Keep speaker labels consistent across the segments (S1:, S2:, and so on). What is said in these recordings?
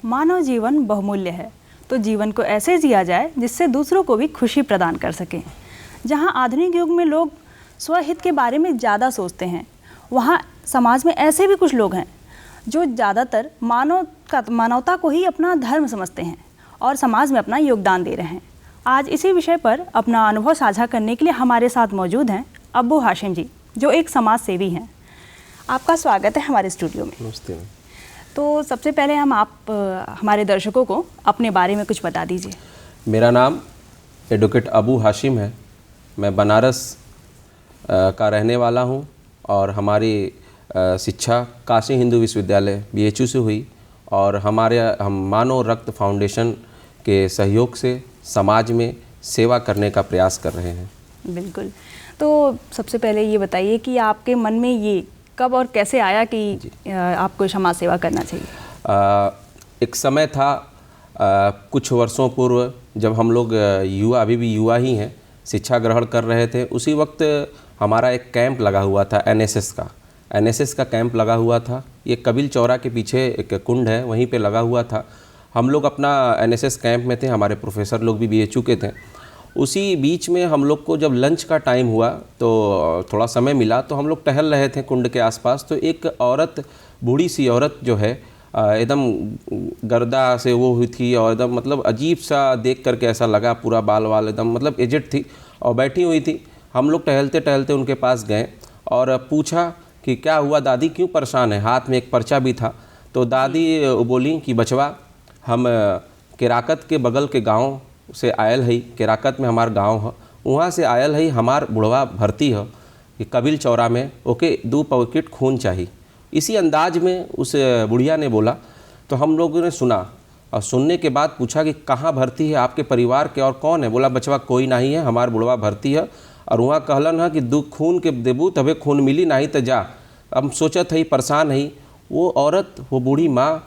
S1: मानव जीवन बहुमूल्य है, तो जीवन को ऐसे जिया जाए जिससे दूसरों को भी खुशी प्रदान कर सकें। जहाँ आधुनिक युग में लोग स्वहित के बारे में ज़्यादा सोचते हैं, वहाँ समाज में ऐसे भी कुछ लोग हैं जो ज़्यादातर मानवता को ही अपना धर्म समझते हैं और समाज में अपना योगदान दे रहे हैं। आज इसी विषय पर अपना अनुभव साझा करने के लिए हमारे साथ मौजूद हैं अब्बू हाशिम जी, जो एक समाज सेवी हैं। आपका स्वागत है हमारे स्टूडियो में।
S2: नमस्ते।
S1: तो सबसे पहले आप हमारे दर्शकों को अपने बारे में कुछ बता दीजिए।
S2: मेरा नाम एडवोकेट अब्बू हाशिम है। मैं बनारस का रहने वाला हूँ और हमारी शिक्षा काशी हिंदू विश्वविद्यालय BHU से हुई और हम मानव रक्त फाउंडेशन के सहयोग से समाज में सेवा करने का प्रयास कर रहे हैं।
S1: बिल्कुल। तो सबसे पहले ये बताइए कि आपके मन में ये कब और कैसे आया कि आपको समाज सेवा करना चाहिए?
S2: एक समय था कुछ वर्षों पूर्व जब हम लोग अभी भी युवा ही हैं, शिक्षा ग्रहण कर रहे थे। उसी वक्त हमारा एक कैंप लगा हुआ था NSS का कैंप लगा हुआ था। ये कबील चौरा के पीछे एक कुंड है, वहीं पे लगा हुआ था। हम लोग अपना NSS कैंप में थे, हमारे प्रोफेसर लोग भी BHU के थे। उसी बीच में हम लोग को जब लंच का टाइम हुआ तो थोड़ा समय मिला, तो हम लोग टहल रहे थे कुंड के आसपास। तो एक औरत, बूढ़ी सी औरत जो है, एकदम गर्दा से वो हुई थी और एकदम मतलब अजीब सा देख करके ऐसा लगा, पूरा बाल एकदम मतलब एजेड थी और बैठी हुई थी। हम लोग टहलते टहलते उनके पास गए और पूछा कि क्या हुआ दादी, क्यों परेशान है? हाथ में एक पर्चा भी था। तो दादी बोली कि बचवा, हम केराकत के बगल के गांव से आयल है, केराकत में हमार गांव है, वहाँ से आयल है, हमार बुढ़वा भर्ती है कि कबील चौरा में, ओके 2 पैकेट खून चाहिए। इसी अंदाज में उस बुढ़िया ने बोला। तो हम लोगों ने सुना और सुनने के बाद पूछा कि कहाँ भर्ती है, आपके परिवार के और कौन है? बोला बचवा कोई नहीं है, हमार बुढ़वा भर्ती है और वहाँ कहलन है कि 2 खून के देबू तबे खून मिली, नहीं तो जा। अब सोचत है, परेशान है वो औरत, वो बूढ़ी माँ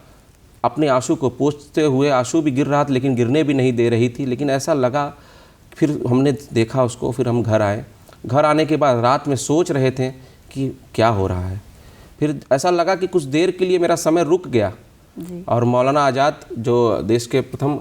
S2: अपने आंसू को पोंछते हुए, आंसू भी गिर रहा था लेकिन गिरने भी नहीं दे रही थी। लेकिन ऐसा लगा, फिर हमने देखा उसको, फिर हम घर आए। घर आने के बाद रात में सोच रहे थे कि क्या हो रहा है। फिर ऐसा लगा कि कुछ देर के लिए मेरा समय रुक गया और मौलाना आज़ाद जो देश के प्रथम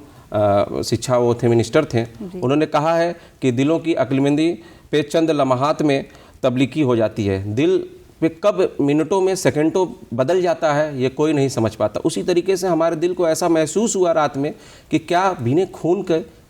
S2: शिक्षा वो थे, मिनिस्टर थे, उन्होंने कहा है कि दिलों की अक्लमंदी पे चंद लम्हात में तब्लीगी हो जाती है। दिल पे कब मिनटों में सेकंडों बदल जाता है ये कोई नहीं समझ पाता। उसी तरीके से हमारे दिल को ऐसा महसूस हुआ रात में कि क्या बिना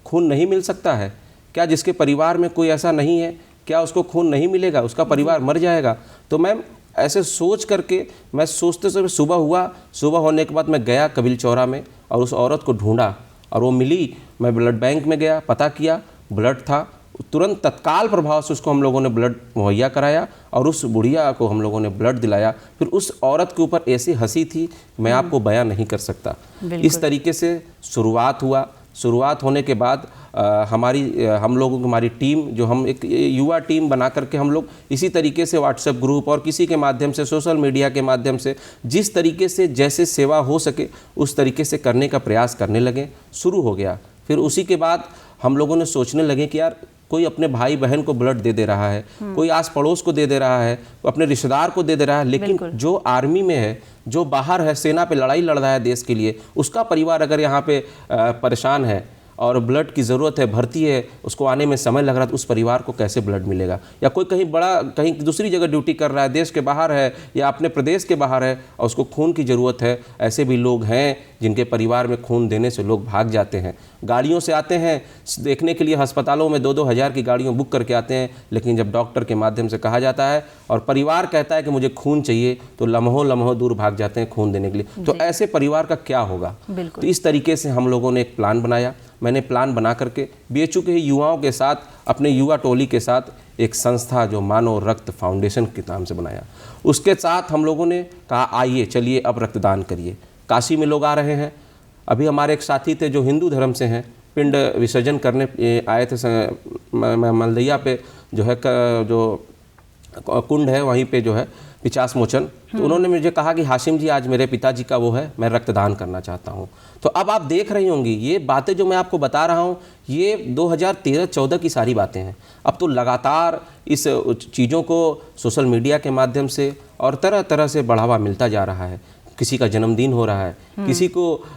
S2: खून नहीं मिल सकता है? क्या जिसके परिवार में कोई ऐसा नहीं है, क्या उसको खून नहीं मिलेगा, उसका परिवार मर जाएगा? तो मैम ऐसे सोच करके मैं सोचते समय सुबह हुआ। सुबह होने के बाद मैं गया कबील चौरा में और उस औरत को ढूंढा और वो मिली। मैं ब्लड बैंक में गया, पता किया, ब्लड था। तुरंत तत्काल प्रभाव से उसको हम लोगों ने ब्लड मुहैया कराया और उस बुढ़िया को हम लोगों ने ब्लड दिलाया। फिर उस औरत के ऊपर ऐसी हंसी थी, मैं आपको बयां नहीं कर सकता। इस तरीके से शुरुआत हुआ। शुरुआत होने के बाद हमारी टीम, जो हम एक युवा टीम बना करके हम लोग इसी तरीके से व्हाट्सएप ग्रुप और किसी के माध्यम से, सोशल मीडिया के माध्यम से, जिस तरीके से जैसे सेवा हो सके उस तरीके से करने का प्रयास करने लगे। शुरू हो गया। फिर उसी के बाद हम लोगों ने सोचने लगे कि यार कोई अपने भाई बहन को ब्लड दे रहा है, कोई आस पड़ोस को दे रहा है, अपने रिश्तेदार को दे रहा है, लेकिन जो आर्मी में है, जो बाहर है, सेना पे लड़ाई लड़ रहा है देश के लिए, उसका परिवार अगर यहाँ पे परेशान है और ब्लड की ज़रूरत है, भर्ती है, उसको आने में समय लग रहा है, तो उस परिवार को कैसे ब्लड मिलेगा? या कोई कहीं दूसरी जगह ड्यूटी कर रहा है, देश के बाहर है या अपने प्रदेश के बाहर है और उसको खून की ज़रूरत है। ऐसे भी लोग हैं जिनके परिवार में खून देने से लोग भाग जाते हैं। गाड़ियों से आते हैं देखने के लिए, अस्पतालों में 2-2 हज़ार की गाड़ियों बुक करके आते हैं, लेकिन जब डॉक्टर के माध्यम से कहा जाता है और परिवार कहता है कि मुझे खून चाहिए, तो लम्हों दूर भाग जाते हैं खून देने के लिए। तो ऐसे परिवार का क्या होगा? तो इस तरीके से हम लोगों ने एक प्लान बनाया। मैंने प्लान बना करके BHU के युवाओं के साथ, अपने युवा टोली के साथ एक संस्था जो मानव रक्त फाउंडेशन के नाम से बनाया। उसके साथ हम लोगों ने कहा आइए चलिए अब रक्तदान करिए। काशी में लोग आ रहे हैं। अभी हमारे एक साथी थे जो हिंदू धर्म से हैं, पिंड विसर्जन करने आए थे मलदैया पे, जो है जो कुंड है वहीं पे जो है पिचास मोचन। तो उन्होंने मुझे कहा कि हाशिम जी आज मेरे पिताजी का वो है, मैं रक्तदान करना चाहता हूँ। तो अब आप देख रही होंगी ये बातें जो मैं आपको बता रहा हूँ, ये 2013-14 की सारी बातें हैं। अब तो लगातार इस चीज़ों को सोशल मीडिया के माध्यम से और तरह तरह से बढ़ावा मिलता जा रहा है। किसी का जन्मदिन हो रहा है,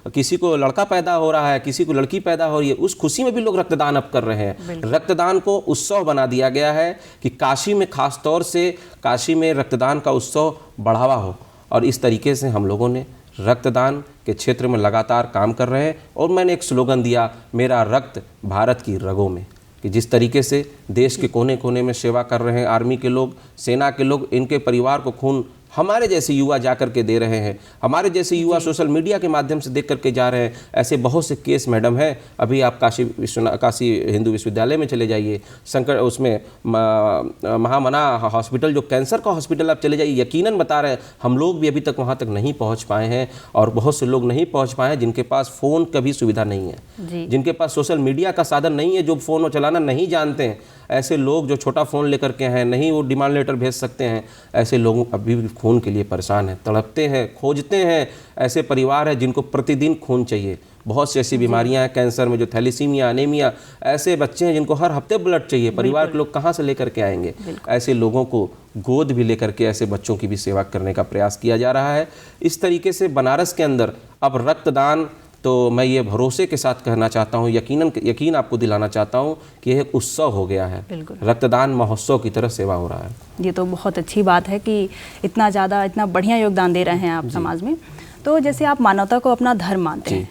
S2: किसी को लड़का पैदा हो रहा है, किसी को लड़की पैदा हो रही है, उस खुशी में भी लोग रक्तदान अब कर रहे हैं। रक्तदान को उत्सव बना दिया गया है कि काशी में, खास तौर से काशी में रक्तदान का उत्सव बढ़ावा हो, और इस तरीके से हम लोगों ने रक्तदान के क्षेत्र में लगातार काम कर रहे हैं। और मैंने एक स्लोगन दिया, मेरा रक्त भारत की रगों में, कि जिस तरीके से देश के कोने कोने में सेवा कर रहे हैं आर्मी के लोग, सेना के लोग, इनके परिवार को खून हमारे जैसे युवा जा कर के दे रहे हैं, हमारे जैसे युवा सोशल मीडिया के माध्यम से देख करके जा रहे हैं। ऐसे बहुत से केस मैडम हैं। अभी आप काशी हिंदू विश्वविद्यालय में चले जाइए, शंकर उसमें महामना हॉस्पिटल, जो कैंसर का हॉस्पिटल, आप चले जाइए, यकीनन बता रहे हैं हम लोग भी अभी तक वहाँ तक नहीं पहुँच पाए हैं, और बहुत से लोग नहीं पहुँच पाए हैं जिनके पास फ़ोन का भी सुविधा नहीं है, जिनके पास सोशल मीडिया का साधन नहीं है, जो फ़ोन चलाना नहीं जानते हैं। ऐसे लोग जो छोटा फ़ोन लेकर के हैं, नहीं वो डिमांड लेटर भेज सकते हैं, ऐसे लोग अभी भी खून के लिए परेशान हैं, तड़पते हैं, खोजते हैं। ऐसे परिवार हैं जिनको प्रतिदिन खून चाहिए। बहुत सी ऐसी बीमारियां हैं कैंसर में, जो थैलीसीमिया, अनीमिया, ऐसे बच्चे हैं जिनको हर हफ्ते ब्लड चाहिए। परिवार के लोग कहाँ से लेकर के आएंगे? ऐसे लोगों को गोद भी लेकर के ऐसे बच्चों की भी सेवा करने का प्रयास किया जा रहा है। इस तरीके से बनारस के अंदर अब रक्तदान, तो मैं ये भरोसे के साथ कहना चाहता हूँ, यकीन आपको दिलाना चाहता हूँ कि यह एक उत्सव हो गया है, रक्तदान महोत्सव की तरह सेवा हो रहा है।
S1: ये तो बहुत अच्छी बात है कि इतना ज़्यादा, इतना बढ़िया योगदान दे रहे हैं आप समाज में। तो जैसे आप मानवता को अपना धर्म मानते हैं,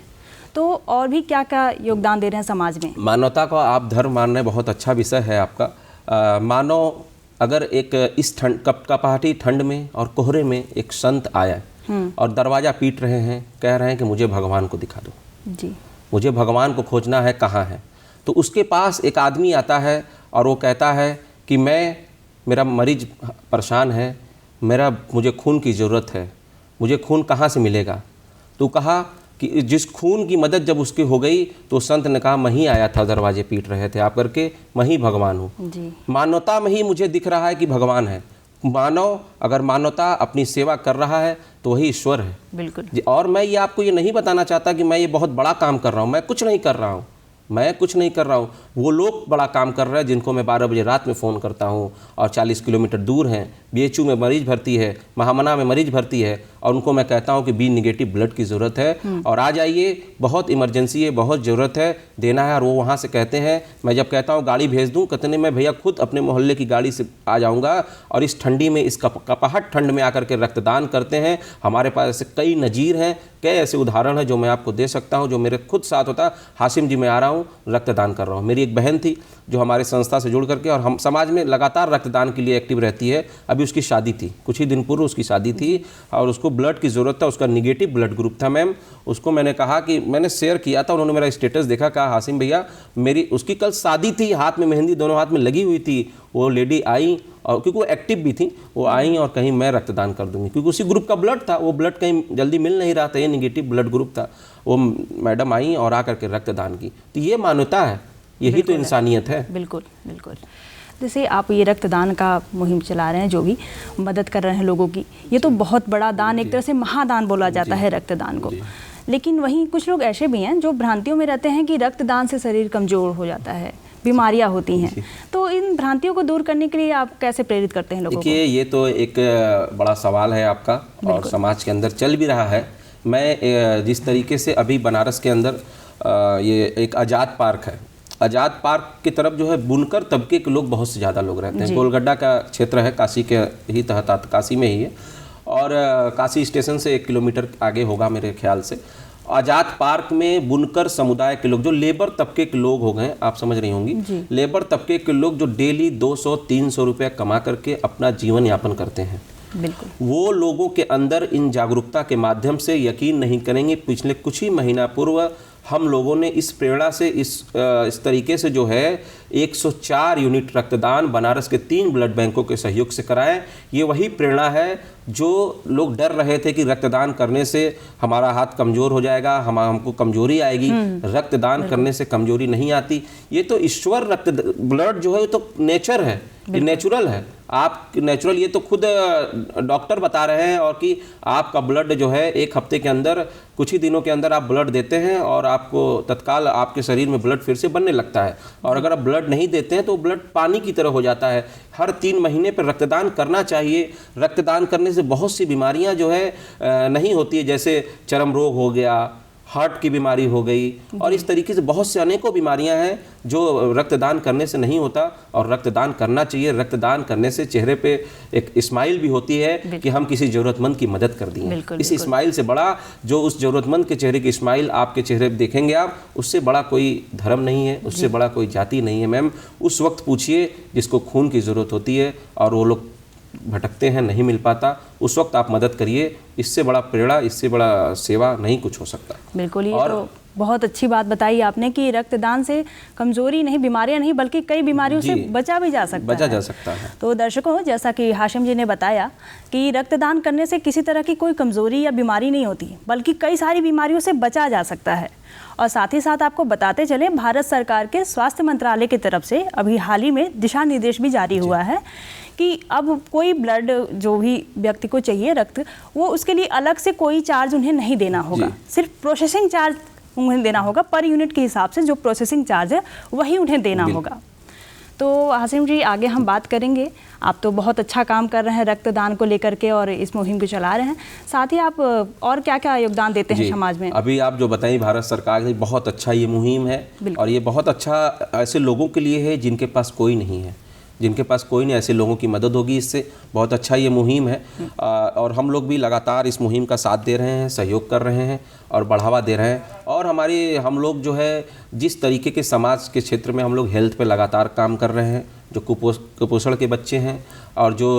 S1: तो और भी क्या क्या योगदान दे रहे हैं समाज में? मानवता
S2: को आप धर्म मानने, बहुत अच्छा विषय है आपका। मानो अगर एक इस कपकपाहटी ठंड में और कोहरे में एक संत आया और दरवाज़ा पीट रहे हैं, कह रहे हैं कि मुझे भगवान को दिखा दो जी, मुझे भगवान को खोजना है, कहाँ है? तो उसके पास एक आदमी आता है और वो कहता है कि मेरा मरीज परेशान है, मुझे खून की ज़रूरत है, मुझे खून कहाँ से मिलेगा? तो कहा कि जिस खून की मदद जब उसकी हो गई, तो संत ने कहा, मैं ही आया था, दरवाजे पीट रहे थे आप करके, मैं ही भगवान हूँ। मानवता में ही मुझे दिख रहा है कि भगवान है। मानव, अगर मानवता अपनी सेवा कर रहा है तो वही ईश्वर है। बिल्कुल। और मैं ये आपको ये नहीं बताना चाहता कि मैं ये बहुत बड़ा काम कर रहा हूँ, मैं कुछ नहीं कर रहा हूँ, मैं कुछ नहीं कर रहा हूँ। वो लोग बड़ा काम कर रहे हैं जिनको मैं 12 बजे रात में फ़ोन करता हूँ और 40 किलोमीटर दूर हैं, BHU में मरीज़ भर्ती है, महामना में मरीज़ भर्ती है, और उनको मैं कहता हूँ कि B नेगेटिव ब्लड की ज़रूरत है और आ जाइए, बहुत इमरजेंसी है, बहुत ज़रूरत है, देना है। और वो वहाँ से कहते हैं, मैं जब कहता हूँ गाड़ी भेज दूँ, कहते नहीं, मैं भैया खुद अपने मोहल्ले की गाड़ी से आ जाऊँगा, और इस ठंडी में, इस कपकपाहट ठंड में आकर के रक्तदान करते हैं। हमारे पास ऐसे कई नज़ीर हैं, कई ऐसे उदाहरण हैं जो मैं आपको दे सकता हूँ, जो मेरे खुद साथ होता। हाशिम जी, मैं आ रहा हूँ, रक्तदान कर रहा हूँ। मेरी एक बहन थी जो हमारे संस्था से जुड़ करके, और हम समाज में लगातार रक्तदान के लिए एक्टिव रहती है। अभी उसकी शादी थी, कुछ ही दिन पूर्व उसकी शादी थी, और उसको ब्लड की ज़रूरत था, उसका निगेटिव ब्लड ग्रुप था मैम। उसको मैंने कहा कि मैंने शेयर किया था, उन्होंने मेरा स्टेटस देखा, कहा हाशिम भैया उसकी कल शादी थी, हाथ में मेहंदी दोनों हाथ में लगी हुई थी। वो लेडी आई, और क्योंकि वो एक्टिव भी थी, वो आई और कहीं मैं रक्तदान कर दूंगी, क्योंकि उसी ग्रुप का ब्लड था, वो ब्लड कहीं जल्दी मिल नहीं रहा था, ये निगेटिव ब्लड ग्रुप था। वो मैडम आई और आकर के रक्तदान की। तो ये मानवता है, यही तो इंसानियत है।
S1: बिल्कुल बिल्कुल। जैसे आप ये रक्तदान का मुहिम चला रहे हैं, जो भी मदद कर रहे हैं लोगों की, ये तो बहुत बड़ा दान, एक तरह से महादान बोला जाता है रक्तदान को। लेकिन वहीं कुछ लोग ऐसे भी हैं जो भ्रांतियों में रहते हैं कि रक्तदान से शरीर कमज़ोर हो जाता है, बीमारियां होती हैं। तो इन भ्रांतियों को दूर करने के लिए आप कैसे प्रेरित करते हैं लोगों को?
S2: देखिए, ये तो एक बड़ा सवाल है आपका, और समाज के अंदर चल भी रहा है। मैं जिस तरीके से अभी बनारस के अंदर ये एक आज़ाद पार्क है, आज़ाद पार्क की तरफ जो है बुनकर तबके के लोग, बहुत से ज़्यादा लोग रहते हैं। गोलगड्डा का क्षेत्र है, काशी के ही तहत, काशी में ही है, और काशी स्टेशन से 1 किलोमीटर आगे होगा मेरे ख्याल से। आज़ाद पार्क में बुनकर समुदाय के लोग, जो लेबर तबके के लोग हो गए, आप समझ रही होंगी, लेबर तबके के लोग जो डेली 200-300 रुपये कमा करके अपना जीवन यापन करते हैं। बिल्कुल। वो लोगों के अंदर इन जागरूकता के माध्यम से, यकीन नहीं करेंगे, पिछले कुछ ही महीना पूर्व हम लोगों ने इस प्रेरणा से, इस तरीके से जो है 104 यूनिट रक्तदान बनारस के 3 ब्लड बैंकों के सहयोग से कराएं। ये वही प्रेरणा है जो लोग डर रहे थे कि रक्तदान करने से हमारा हाथ कमज़ोर हो जाएगा, हमको कमजोरी आएगी। रक्तदान करने से कमजोरी नहीं आती। ये तो ईश्वर, ब्लड जो है तो नेचर है, ये नेचुरल है। आप नेचुरल, ये तो खुद डॉक्टर बता रहे हैं और कि आपका ब्लड जो है 1 हफ्ते के अंदर, कुछ ही दिनों के अंदर आप ब्लड देते हैं और आपको तत्काल आपके शरीर में ब्लड फिर से बनने लगता है। और अगर आप ब्लड नहीं देते हैं तो ब्लड पानी की तरह हो जाता है। हर 3 महीने पर रक्तदान करना चाहिए। रक्तदान करने से बहुत सी बीमारियां जो है नहीं होती है, जैसे चर्म रोग हो गया, हार्ट की बीमारी हो गई, और इस तरीके से बहुत से अनेकों बीमारियां हैं जो रक्तदान करने से नहीं होता, और रक्तदान करना चाहिए। रक्तदान करने से चेहरे पे एक स्माइल भी होती है कि हम किसी ज़रूरतमंद की मदद कर दिए। इस स्माइल से बड़ा, जो उस ज़रूरतमंद के चेहरे की स्माइल आपके चेहरे पे देखेंगे आप, उससे बड़ा कोई धर्म नहीं है, उससे बड़ा कोई जाति नहीं है। मैम, उस वक्त पूछिए जिसको खून की ज़रूरत होती है और वो लोग भटकते हैं, नहीं मिल पाता, उस वक्त आप मदद करिए। इससे बड़ा प्रेरणा, इससे बड़ा सेवा नहीं कुछ हो सकता।
S1: बिल्कुल, ये तो बहुत अच्छी बात बताई आपने कि रक्तदान से कमजोरी नहीं, बीमारियां नहीं, बल्कि कई बीमारियों से बचा भी जा सकता है। तो दर्शकों, जैसा कि हाशिम जी ने बताया कि रक्तदान करने से किसी तरह की कोई कमजोरी या बीमारी नहीं होती, बल्कि कई सारी बीमारियों से बचा जा सकता है। और साथ ही साथ आपको बताते चलें, भारत सरकार के स्वास्थ्य मंत्रालय की तरफ से अभी हाल ही में दिशा निर्देश भी जारी हुआ है कि अब कोई ब्लड, जो भी व्यक्ति को चाहिए रक्त, वो उसके लिए अलग से कोई चार्ज उन्हें नहीं देना होगा, सिर्फ प्रोसेसिंग चार्ज उन्हें देना होगा। पर यूनिट के हिसाब से जो प्रोसेसिंग चार्ज है वही उन्हें देना होगा। तो हाशिम जी, आगे हम बात करेंगे। आप तो बहुत अच्छा काम कर रहे हैं रक्तदान को लेकर के और इस मुहिम को चला रहे हैं, साथ ही आप और क्या क्या योगदान देते हैं समाज में?
S2: अभी आप जो बताएं, भारत सरकार की बहुत अच्छा ये मुहिम है, और ये बहुत अच्छा ऐसे लोगों के लिए है जिनके पास कोई नहीं है, जिनके पास कोई नहीं, ऐसे लोगों की मदद होगी इससे। बहुत अच्छा ये मुहिम है, और हम लोग भी लगातार इस मुहिम का साथ दे रहे हैं, सहयोग कर रहे हैं और बढ़ावा दे रहे हैं। और हम लोग जो है, जिस तरीके के समाज के क्षेत्र में हम लोग हेल्थ पे लगातार काम कर रहे हैं, जो कुपोषण के बच्चे हैं और जो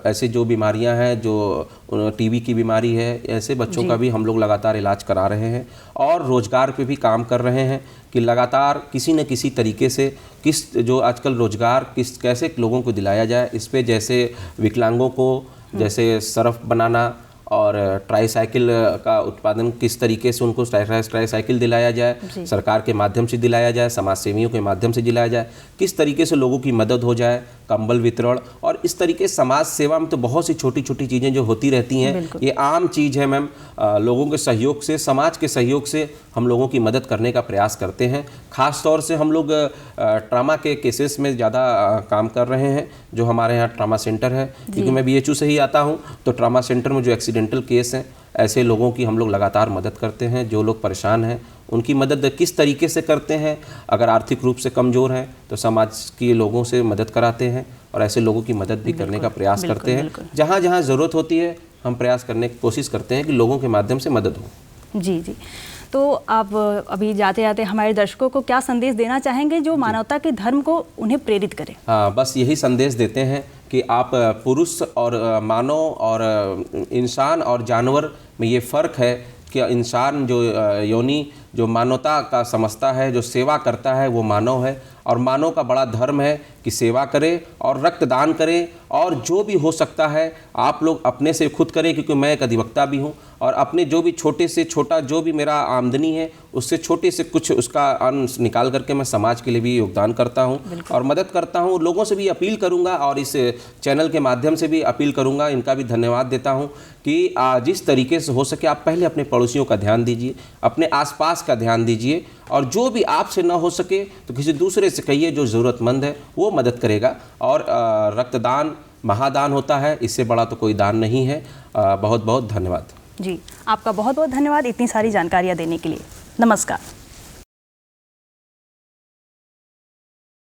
S2: ऐसे जो बीमारियां हैं, जो टीबी की बीमारी है, ऐसे बच्चों का भी हम लोग लगातार इलाज करा रहे हैं। और रोज़गार पे भी काम कर रहे हैं कि लगातार किसी न किसी तरीके से जो आजकल रोज़गार कैसे लोगों को दिलाया जाए, इस पे जैसे विकलांगों को जैसे सर्फ बनाना और ट्राईसाइकिल का उत्पादन, किस तरीके से उनको ट्राईसाइकिल दिलाया जाए, सरकार के माध्यम से दिलाया जाए, समाज सेवियों के माध्यम से दिलाया जाए, किस तरीके से लोगों की मदद हो जाए, कंबल वितरण, और इस तरीके समाज सेवा में तो बहुत सी छोटी छोटी चीज़ें जो होती रहती हैं, ये आम चीज़ है मैम। लोगों के सहयोग से, समाज के सहयोग से हम लोगों की मदद करने का प्रयास करते हैं। ख़ास तौर से हम लोग ट्रामा के केसेस में ज़्यादा काम कर रहे हैं, जो हमारे यहाँ ट्रामा सेंटर है, क्योंकि मैं BHU से ही आता हूँ। तो ट्रामा सेंटर में जो एक्सीडेंटल केस हैं, ऐसे लोगों की हम लोग लगातार मदद करते हैं। जो लोग परेशान हैं उनकी मदद किस तरीके से करते हैं, अगर आर्थिक रूप से कमज़ोर हैं तो समाज के लोगों से मदद कराते हैं, और ऐसे लोगों की मदद भी करने का प्रयास करते हैं। जहाँ जहाँ ज़रूरत होती है हम प्रयास करने की कोशिश करते हैं कि लोगों के माध्यम से मदद हो।
S1: जी जी। तो आप अभी जाते जाते हमारे दर्शकों को क्या संदेश देना चाहेंगे जो मानवता के धर्म को उन्हें प्रेरित करे?
S2: हाँ, बस यही संदेश देते हैं कि आप पुरुष और मानव और इंसान और जानवर में ये फ़र्क है कि इंसान जो योनि जो मानवता का समझता है, जो सेवा करता है, वो मानव है। और मानव का बड़ा धर्म है कि सेवा करे और रक्तदान करे, और जो भी हो सकता है आप लोग अपने से खुद करें, क्योंकि मैं एक अधिवक्ता भी हूँ, और अपने जो भी छोटे से छोटा जो भी मेरा आमदनी है उससे छोटे से कुछ उसका अंश निकाल करके मैं समाज के लिए भी योगदान करता हूँ और मदद करता हूँ। लोगों से भी अपील करूँगा और इस चैनल के माध्यम से भी अपील करूँगा, इनका भी धन्यवाद देता हूँ कि जिस तरीके से हो सके आप पहले अपने पड़ोसियों का ध्यान दीजिए, अपने आसपास का ध्यान दीजिए, और जो भी आपसे न हो सके तो किसी दूसरे से कहिए जो ज़रूरतमंद है वो मदद करेगा। और रक्तदान महादान होता है, इससे बड़ा तो कोई दान नहीं है। बहुत बहुत धन्यवाद।
S1: जी, आपका बहुत बहुत धन्यवाद इतनी सारी जानकारियाँ देने के लिए। नमस्कार।